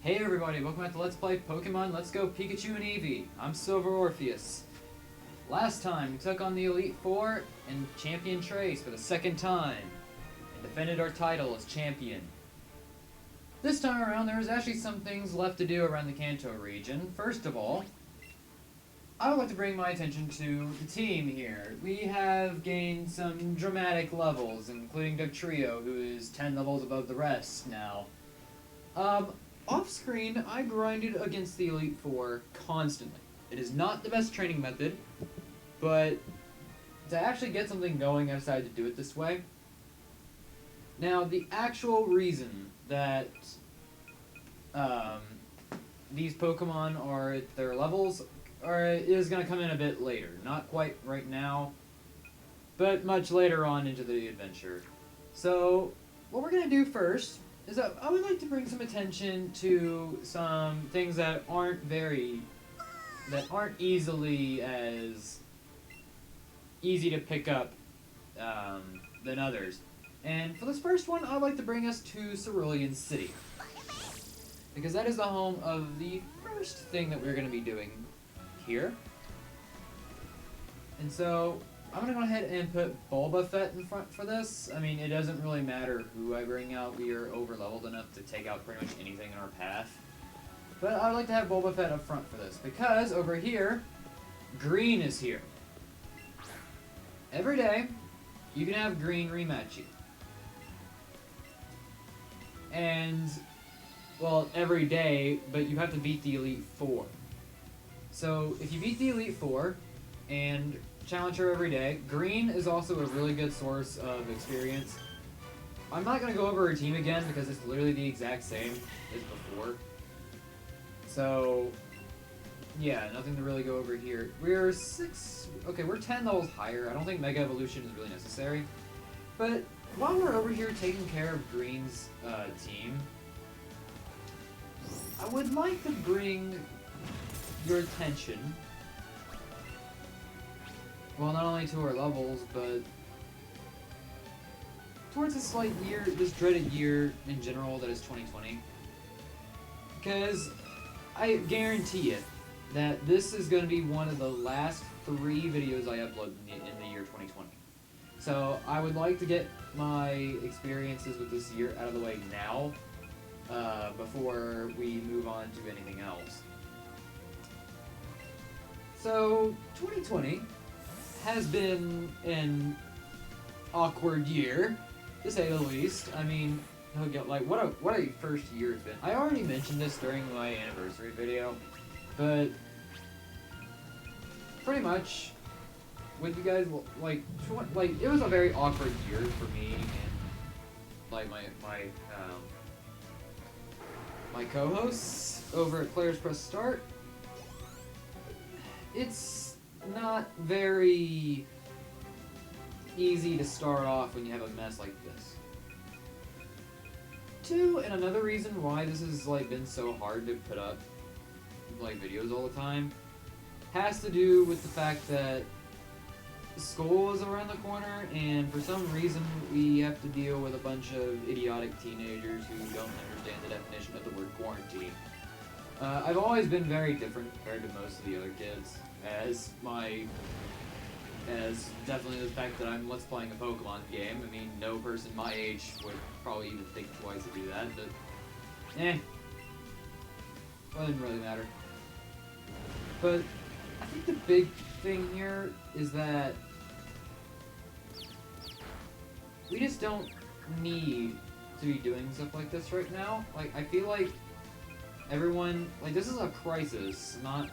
Hey everybody, welcome back to Let's Play Pokemon Let's Go Pikachu and Eevee. I'm Silver Orpheus. Last time, we took on the Elite Four and Champion Trace for the second time, and defended our title as champion. This time around, there was actually some things left to do around the Kanto region. First of all, I would like to bring my attention to the team here. We have gained some dramatic levels, including Dugtrio, who is 10 levels above the rest now. Off screen, I grinded against the Elite Four constantly. It is not the best training method, but to actually get something going, I decided to do it this way. Now, the actual reason that these Pokemon are at their levels is going to come in a bit later. Not quite right now, but much later on into the adventure. So, what we're going to do first is that I would like to bring some attention to some things that aren't easily as easy to pick up than others. And for this first one, I'd like to bring us to Cerulean City, because that is the home of the first thing that we're going to be doing here. And so I'm going to go ahead and put Bulbafett in front for this. I mean, it doesn't really matter who I bring out. We are over-leveled enough to take out pretty much anything in our path. But I would like to have Bulbafett up front for this, because over here, Green is here. Every day, you can have Green rematch you. And, well, every day, but you have to beat the Elite Four. So, if you beat the Elite Four, and challenge her every day. Green is also a really good source of experience. I'm not going to go over her team again because it's literally the exact same as before. So, yeah, nothing to really go over here. We're 10 levels higher. I don't think Mega Evolution is really necessary. But while we're over here taking care of Green's team, I would like to bring your attention, well, not only to our levels, but towards this dreaded year in general that is 2020. Because I guarantee it that this is going to be one of the last 3 videos I upload in the year 2020. So I would like to get my experiences with this year out of the way now, before we move on to anything else. So 2020 has been an awkward year, to say the least. I mean, what a first year it's been. I already mentioned this during my anniversary video, but pretty much, with you guys, it was a very awkward year for me and my co-hosts over at Players Press Start. It's not very easy to start off when you have a mess like this. And another reason why this has been so hard to put up videos all the time has to do with the fact that school is around the corner, and for some reason we have to deal with a bunch of idiotic teenagers who don't understand the definition of the word quarantine. I've always been very different compared to most of the other kids, as definitely the fact that I'm Let's Playing a Pokemon game. I mean, no person my age would probably even think twice to do that, but well, it didn't really matter. But I think the big thing here is that we just don't need to be doing stuff like this right now. I feel like everyone, this is a crisis, not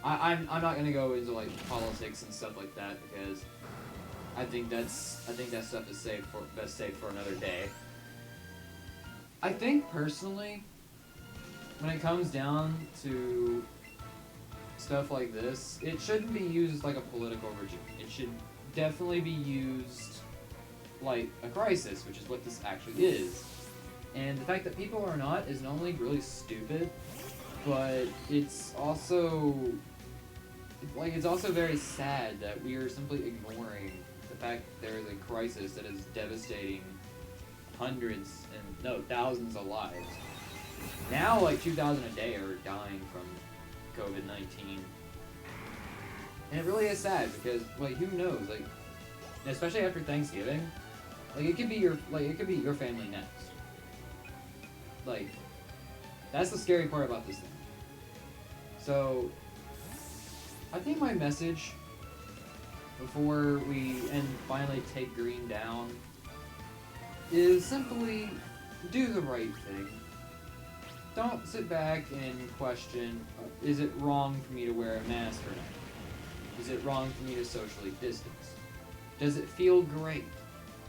I'm not gonna go into politics and stuff like that, because I think that stuff is best saved for another day. I think personally, when it comes down to stuff like this, it shouldn't be used like a political regime. It should definitely be used like a crisis, which is what this actually is. And the fact that people are not is not only really stupid, but it's also very sad that we are simply ignoring the fact that there is a crisis that is devastating thousands of lives. Now, like, 2,000 a day are dying from COVID-19. And it really is sad because, like, who knows? Like, especially after Thanksgiving, like, it could be your family next. Like, that's the scary part about this thing. So, I think my message before we finally take green down is simply do the right thing. Don't sit back and question, is it wrong for me to wear a mask or not? Is it wrong for me to socially distance? Does it feel great?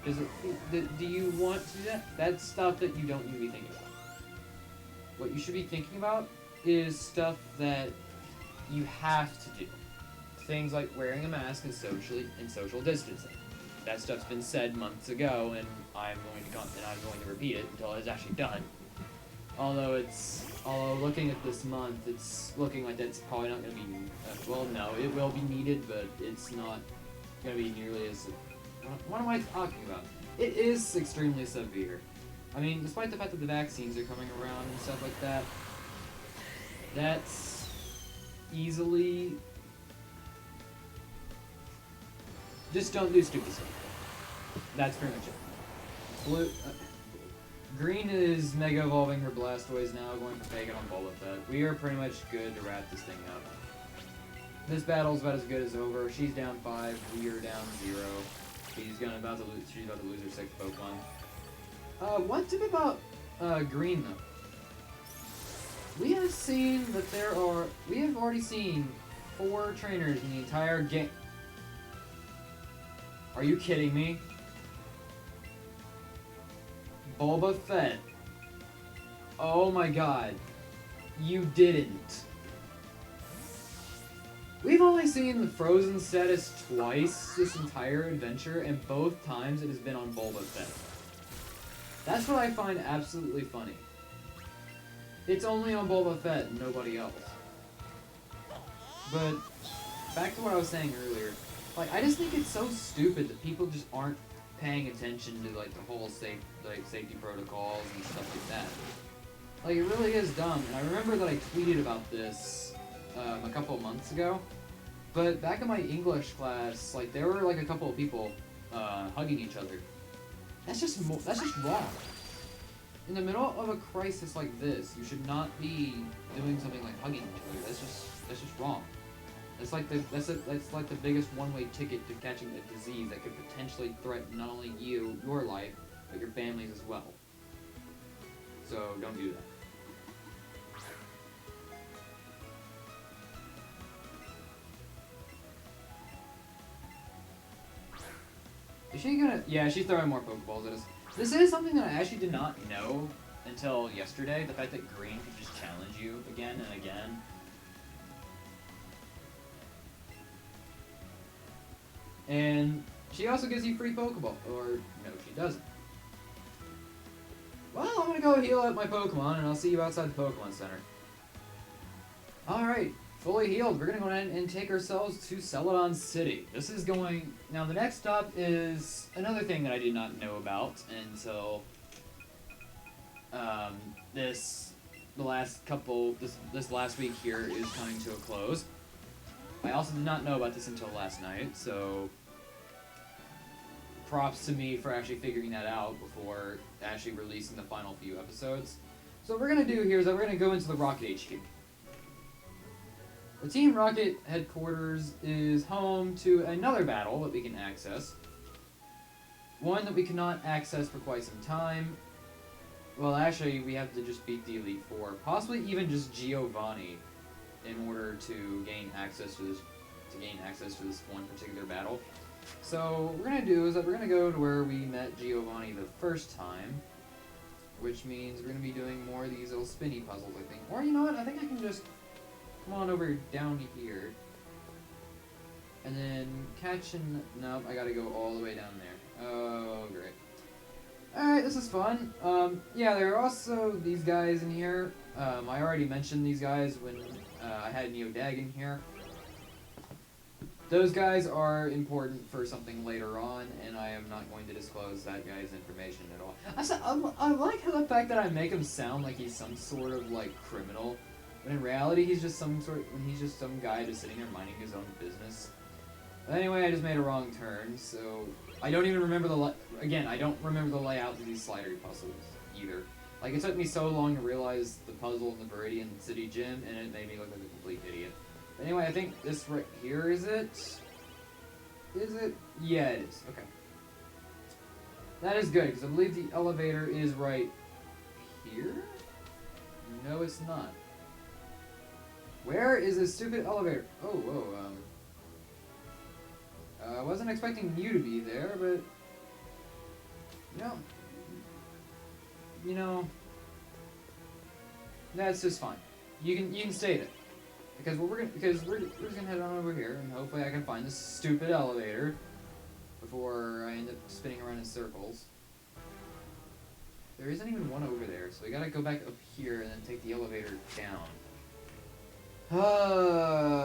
Does it feel, do you want to do that? That's stuff that you don't need to be thinking about. What you should be thinking about is stuff that you have to do. Things like wearing a mask and social distancing. That stuff's been said months ago, and I'm going to repeat it until it's actually done. Although looking at this month, it's looking like that's probably not going to be. Well, no, it will be needed, but it's not going to be nearly as. What am I talking about? It is extremely severe. I mean, despite the fact that the vaccines are coming around and stuff like that, that's easily. Just don't do stupid stuff. That's pretty much it. Green is Mega Evolving her Blastoise now, going for Fake on Bullet Fett. We are pretty much good to wrap this thing up. This battle's about as good as over. She's down 5, we are down 0. She's about to lose her 6th Pokemon. One tip about Green though. We have already seen 4 trainers in the entire game. Are you kidding me? Boba Fett. Oh my god. You didn't. We've only seen the Frozen status twice this entire adventure, and both times it has been on Boba Fett. That's what I find absolutely funny. It's only on Boba Fett and nobody else. But, back to what I was saying earlier. Like, I just think it's so stupid that people just aren't paying attention to, like, the whole safety protocols and stuff like that. Like, it really is dumb. And I remember that I tweeted about this a couple of months ago. But back in my English class, like, there were, like, a couple of people hugging each other. That's just wrong. In the middle of a crisis like this, you should not be doing something like hugging each other. That's just wrong. That's like the biggest one-way ticket to catching a disease that could potentially threaten not only your life, but your family's as well. So don't do that. Is she gonna? Yeah, she's throwing more Pokeballs at us. This is something that I actually did not know until yesterday. The fact that Green could just challenge you again and again. And she also gives you free Pokeball. Or, no, she doesn't. Well, I'm gonna go heal up my Pokemon, and I'll see you outside the Pokemon Center. Alright, fully healed. We're gonna go ahead and take ourselves to Celadon City. This is going... Now, the next stop is another thing that I did not know about until... this last week here is coming to a close. I also did not know about this until last night, so props to me for actually figuring that out before actually releasing the final few episodes. So what we're going to do here is that we're going to go into the Rocket HQ. The Team Rocket headquarters is home to another battle that we can access. One that we cannot access for quite some time. Well, actually, we have to just beat the Elite Four, possibly even just Giovanni, in order to gain access to this one particular battle. So what we're gonna do is that we're gonna go to where we met Giovanni the first time, which means we're gonna be doing more of these little spinny puzzles, I think. Or you know what? I think I can just come on over down here, and then nope, I gotta go all the way down there. Oh, great. Alright, this is fun. Yeah, there are also these guys in here. I already mentioned these guys when I had Neodag in here. Those guys are important for something later on, and I am not going to disclose that guy's information at all. I like how the fact that I make him sound like he's some sort of like criminal, when in reality he's just some guy just sitting there minding his own business. But anyway, I just made a wrong turn, so I don't even remember I don't remember the layout of these slider puzzles either. Like, it took me so long to realize the puzzle in the Viridian City Gym, and it made me look like a complete idiot. But anyway, I think this right here is it. Is it? Yeah, it is. Okay. That is good, because I believe the elevator is right here? No, it's not. Where is this stupid elevator? Oh, whoa, I wasn't expecting you to be there, but you know, that's just fine. You can state it, because we're just gonna head on over here, and hopefully I can find this stupid elevator before I end up spinning around in circles. There isn't even one over there, so we gotta go back up here and then take the elevator down.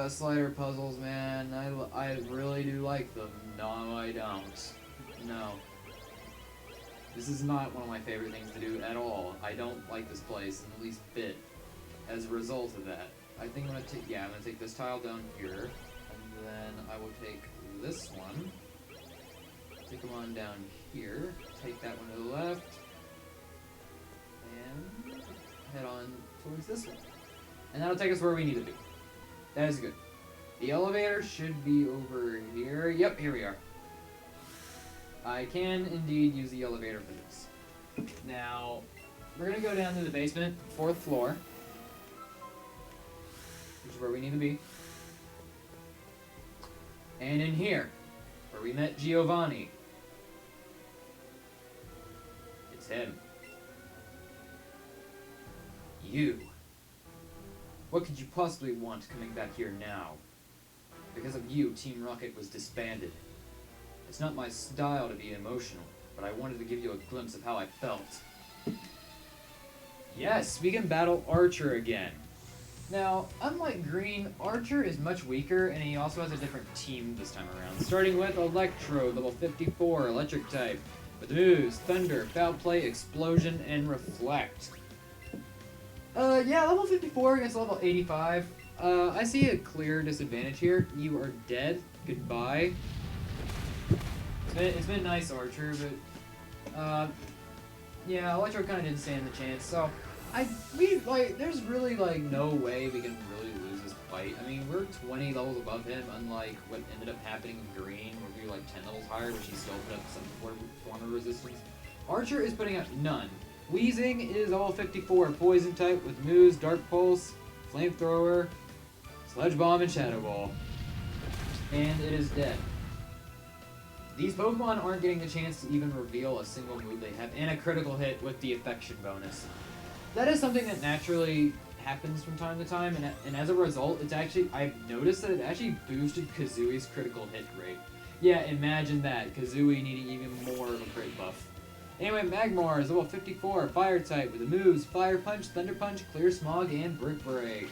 Slider puzzles, man. I really do like them. No, I don't. No. This is not one of my favorite things to do at all. I don't like this place in the least bit as a result of that. I think I'm gonna take this tile down here, and then I will take this one, take them on down here, take that one to the left, and head on towards this one. And that'll take us where we need to be. That is good. The elevator should be over here. Yep, here we are. I can indeed use the elevator for this. Now, we're going to go down to the basement, 4th floor, which is where we need to be. And in here, where we met Giovanni. It's him. You. What could you possibly want coming back here now? Because of you, Team Rocket was disbanded. It's not my style to be emotional, but I wanted to give you a glimpse of how I felt. Yes, we can battle Archer again. Now, unlike Green, Archer is much weaker, and he also has a different team this time around. Starting with Electro, level 54, electric type, with moves, Thunder, Foul Play, Explosion, and Reflect. Yeah, level 54 against level 85. I see a clear disadvantage here. You are dead. Goodbye. It's been nice, Archer, but, yeah, Electro kind of didn't stand the chance, so, there's really, no way we can really lose this fight. I mean, we're 20 levels above him, unlike what ended up happening with Green, where we were, 10 levels higher, but she still put up some form of resistance. Archer is putting up none. Wheezing is level 54, Poison type, with moves, Dark Pulse, Flamethrower, Sludge Bomb, and Shadow Ball. And it is dead. These Pokemon aren't getting the chance to even reveal a single move they have, and a critical hit with the Affection bonus. That is something that naturally happens from time to time, and as a result, I've noticed that it actually boosted Kazooie's critical hit rate. Yeah, imagine that, Kazooie needing even more of a crit buff. Anyway, Magmar is level 54, Fire type, with the moves Fire Punch, Thunder Punch, Clear Smog, and Brick Break.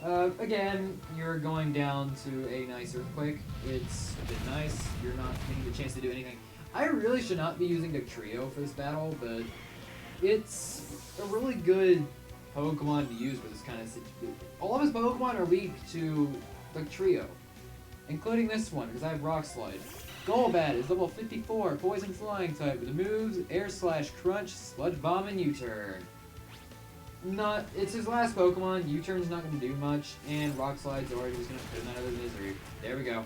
Again, you're going down to a nice Earthquake. It's a bit nice. You're not getting the chance to do anything. I really should not be using Dugtrio for this battle, but it's a really good Pokemon to use for this kind of situation. All of his Pokemon are weak to Dugtrio, including this one, because I have Rock Slide. Golbat is level 54, Poison Flying type, with the moves Air Slash, Crunch, Sludge Bomb, and U-Turn. It's his last Pokemon. U-Turn's not going to do much, and Rock Slide's already just going to put him out of his misery. There we go.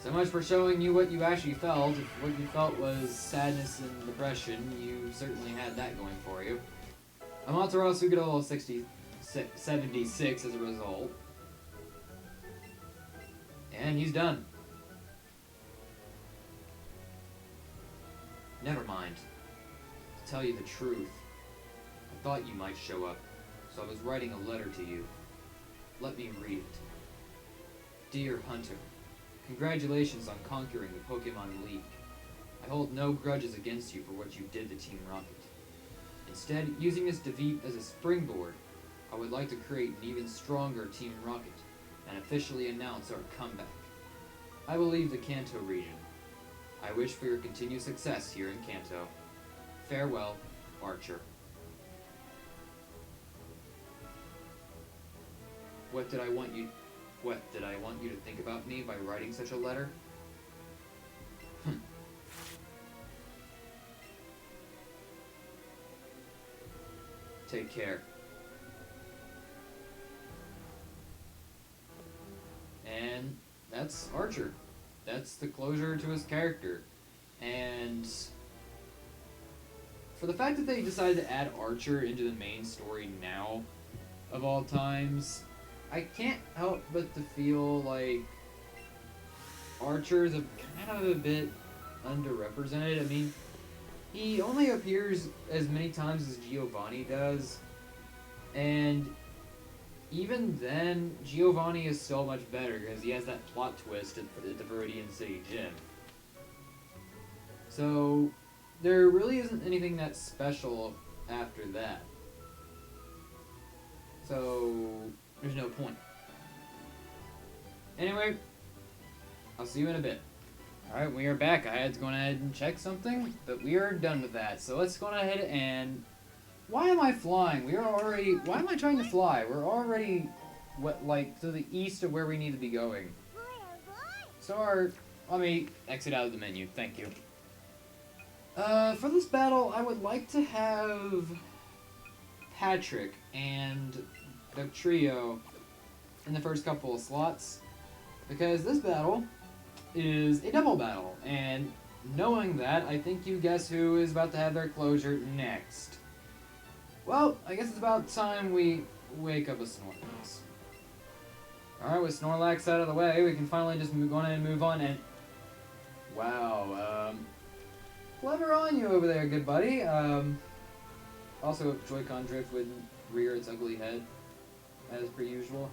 So much for showing you what you actually felt. If what you felt was sadness and depression, you certainly had that going for you. Amaterasu got a level 76 as a result. And he's done. Never mind. To tell you the truth, I thought you might show up, so I was writing a letter to you. Let me read it. Dear Hunter, congratulations on conquering the Pokemon League. I hold no grudges against you for what you did to Team Rocket. Instead, using this defeat as a springboard, I would like to create an even stronger Team Rocket and officially announce our comeback. I will leave the Kanto region. I wish for your continued success here in Kanto. Farewell, Archer. What did I want you to think about me by writing such a letter? Take care. And that's Archer. That's the closure to his character. And for the fact that they decided to add Archer into the main story now, of all times, I can't help but to feel like Archer is kind of a bit underrepresented. I mean, he only appears as many cemes as Giovanni does, and even then, Giovanni is so much better because he has that plot twist at the Cerulean City gym. So, there really isn't anything that special after that. So, there's no point. Anyway, I'll see you in a bit. Alright, we are back. I had to go ahead and check something, but we are done with that. So let's go ahead and... Why am I flying? Why am I trying to fly? We're already, to the east of where we need to be going. So let me exit out of the menu. Thank you. For this battle, I would like to have Patrick and the trio in the first couple of slots, because this battle is a double battle, and knowing that, I think you guess who is about to have their closure next. Well, I guess it's about time we wake up a Snorlax. Alright, with Snorlax out of the way, we can finally just go on and move on, and... Wow, clever on you over there, good buddy. Also, if Joy-Con Drift would rear its ugly head, as per usual.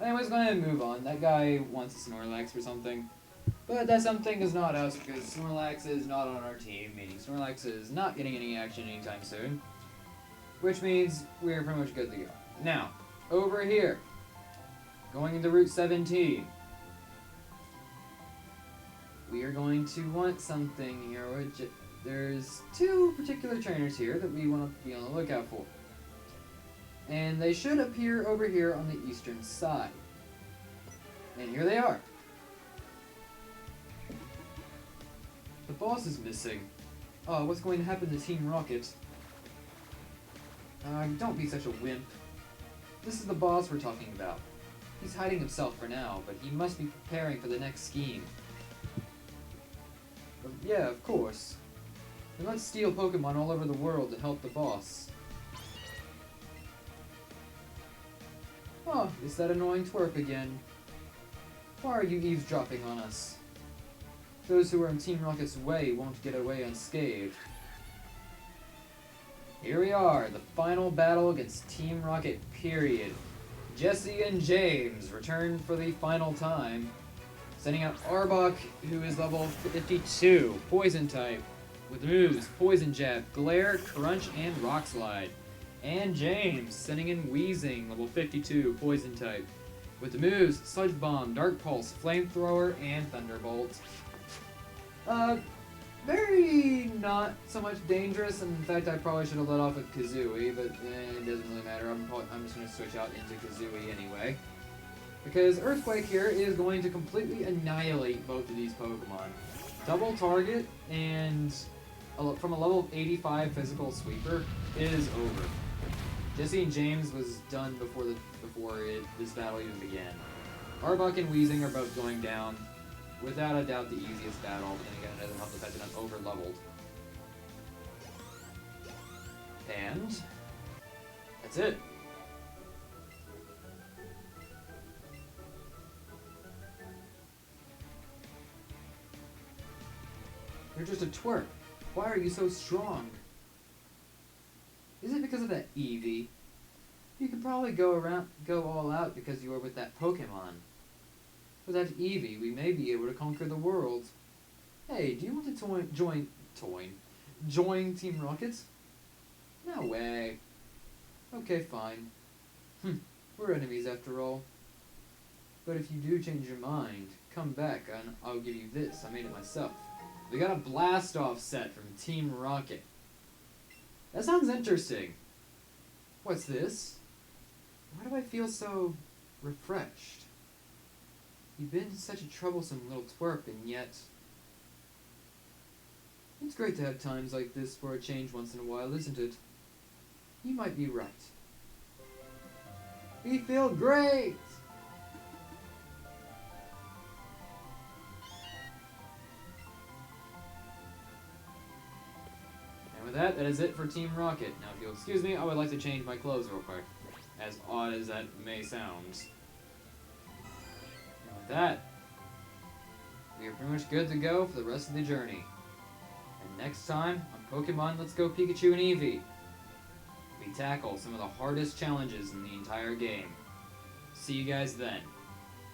Anyways, go ahead and move on. That guy wants a Snorlax for something. But that something is not us, because Snorlax is not on our team, meaning Snorlax is not getting any action anytime soon. Which means we're pretty much good to go. Now, over here, going into Route 17, we are going to want something here, which there's two particular trainers here that we want to be on the lookout for. And they should appear over here on the eastern side. And here they are. The boss is missing. Oh, what's going to happen to Team Rocket? Don't be such a wimp. This is the boss we're talking about. He's hiding himself for now, but he must be preparing for the next scheme. But yeah, of course. And let's steal Pokemon all over the world to help the boss. Oh, it's that annoying twerp again. Why are you eavesdropping on us? Those who are in Team Rocket's way won't get away unscathed. Here we are, the final battle against Team Rocket, period. Jesse and James return for the final time, sending out Arbok, who is level 52, Poison type, with moves Poison Jab, Glare, Crunch, and Rock Slide. And James, sending in Wheezing, level 52, Poison type, with the moves Sludge Bomb, Dark Pulse, Flamethrower, and Thunderbolt. Very not so much dangerous, and in fact I probably should have let off with Kazooie, but it doesn't really matter. I'm just going to switch out into Kazooie anyway. Because Earthquake here is going to completely annihilate both of these Pokemon. Double target, and from a level 85 physical sweeper, it is over. Jesse and James was done before this battle even began. Arbok and Wheezing are both going down. Without a doubt, the easiest battle, and again, it doesn't help the fact that I'm over-leveled. And that's it. You're just a twerp. Why are you so strong? Is it because of that Eevee? You could probably go all out because you are with that Pokemon. With that Eevee, we may be able to conquer the world. Hey, do you want to join Team Rocket? No way. Okay, fine. We're enemies after all. But if you do change your mind, come back and I'll give you this. I made it myself. We got a blast-off set from Team Rocket. That sounds interesting. What's this? Why do I feel so refreshed? You've been such a troublesome little twerp, and yet... It's great to have times like this for a change once in a while, isn't it? You might be right. We feel great! And with that, that is it for Team Rocket. Now, if you'll excuse me, I would like to change my clothes real quick. As odd as that may sound. And with that, we are pretty much good to go for the rest of the journey. And next time, on Pokemon Let's Go Pikachu and Eevee, we tackle some of the hardest challenges in the entire game. See you guys then.